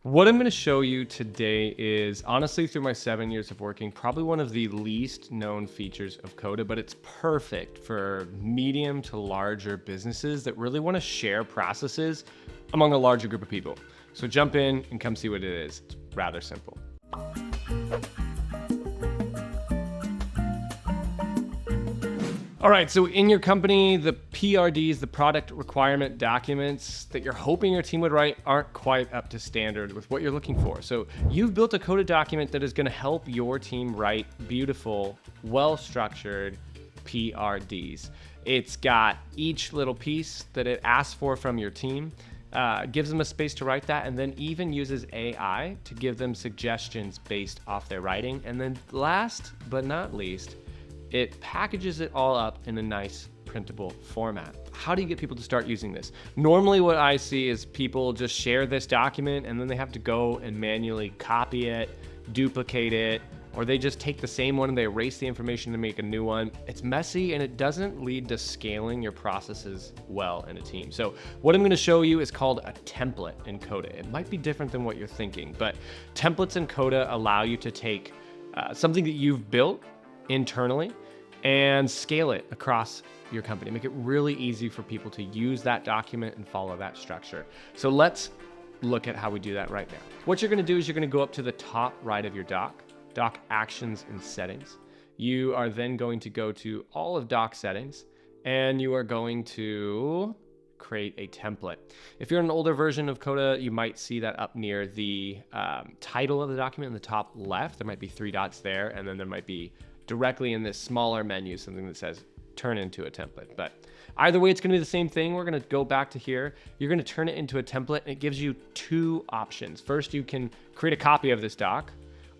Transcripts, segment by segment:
What I'm going to show you today is, honestly, through my 7 years of working, probably one of the least known features of Coda, but it's perfect for medium to larger businesses that really want to share processes among a larger group of people. So jump in and come see what it is. It's rather simple. All right, so in your company, the PRDs, the product requirement documents that you're hoping your team would write aren't quite up to standard with what you're looking for. So you've built a Coda document that is going to help your team write beautiful, well-structured PRDs. It's got each little piece that it asks for from your team, gives them a space to write that, and then even uses AI to give them suggestions based off their writing. And then last but not least, it packages it all up in a nice printable format. How do you get people to start using this? Normally what I see is people just share this document and then they have to go and manually copy it, duplicate it, or they just take the same one and they erase the information to make a new one. It's messy and it doesn't lead to scaling your processes well in a team. So what I'm gonna show you is called a template in Coda. It might be different than what you're thinking, but templates in Coda allow you to take something that you've built internally and scale it across your company. Make it really easy for people to use that document and follow that structure. So let's look at how we do that right now. What you're gonna do is you're gonna go up to the top right of your doc actions and settings. You are then going to go to all of doc settings and you are going to create a template. If you're in an older version of Coda, you might see that up near the title of the document in the top left. There might be 3 dots there, and then there might be directly in this smaller menu something that says turn into a template. But either way, it's going to be the same thing. We're going to go back to here. You're going to turn it into a template, and it gives you 2 options. First, you can create a copy of this doc,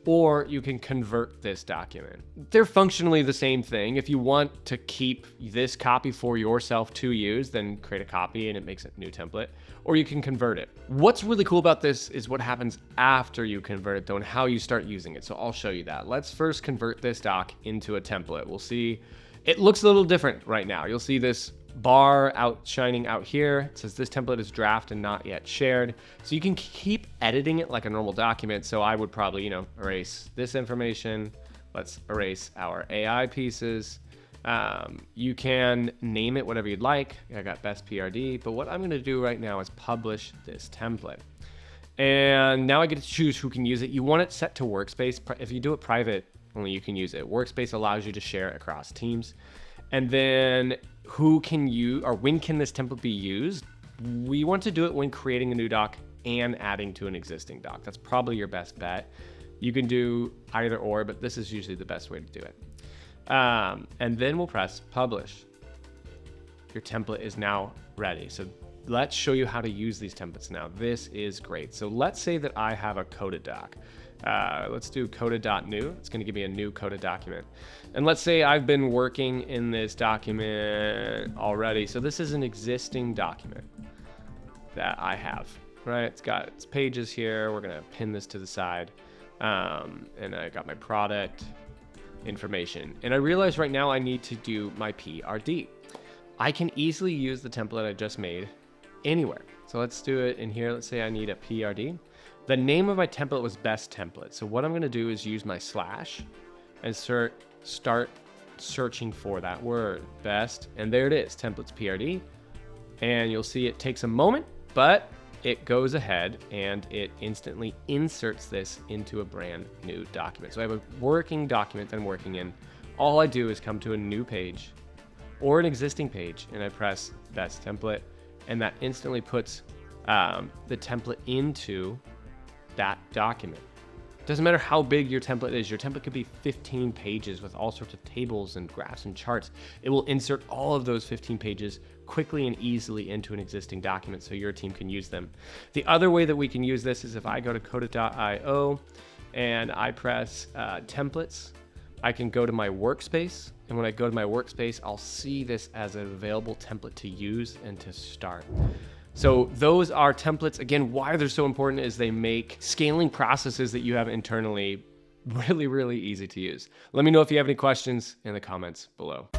or you can convert this document. They're functionally the same thing. If you want to keep this copy for yourself to use, then create a copy and it makes a new template, or you can convert it. What's really cool about this is what happens after you convert it though, and how you start using it. So I'll show you that. Let's first convert this doc into a template. We'll see, it looks a little different right now. You'll see this bar shining out here. It says this template is draft and not yet shared. So you can keep editing it like a normal document. So I would probably, erase this information. Let's erase our AI pieces. You can name it whatever you'd like. I got best PRD, but what I'm gonna do right now is publish this template. And now I get to choose who can use it. You want it set to workspace. If you do it private, only you can use it. Workspace allows you to share it across teams. And then who can you, or when can this template be used? We want to do it when creating a new doc and adding to an existing doc. That's probably your best bet. You can do either or, but this is usually the best way to do it. And then we'll press publish. Your template is now ready. So let's show you how to use these templates now. This is great. So let's say that I have a Coda doc. Let's do coda.new. It's going to give me a new Coda document. And let's say I've been working in this document already. So this is an existing document that I have, right? It's got its pages here. We're going to pin this to the side. And I got my product information. And I realize right now I need to do my PRD. I can easily use the template I just made anywhere. So let's do it in here. Let's say I need a PRD. The name of my template was best template. So what I'm going to do is use my slash and start searching for that word, best. And there it is, templates PRD. And you'll see it takes a moment, but it goes ahead and it instantly inserts this into a brand new document. So I have a working document that I'm working in. All I do is come to a new page or an existing page and I press best template, and that instantly puts the template into that document. Doesn't matter how big your template is. Your template could be 15 pages with all sorts of tables and graphs and charts. It will insert all of those 15 pages quickly and easily into an existing document so your team can use them. The other way that we can use this is if I go to coda.io and I press templates, I can go to my workspace. And when I go to my workspace, I'll see this as an available template to use and to start. So those are templates. Again, why they're so important is they make scaling processes that you have internally really, really easy to use. Let me know if you have any questions in the comments below.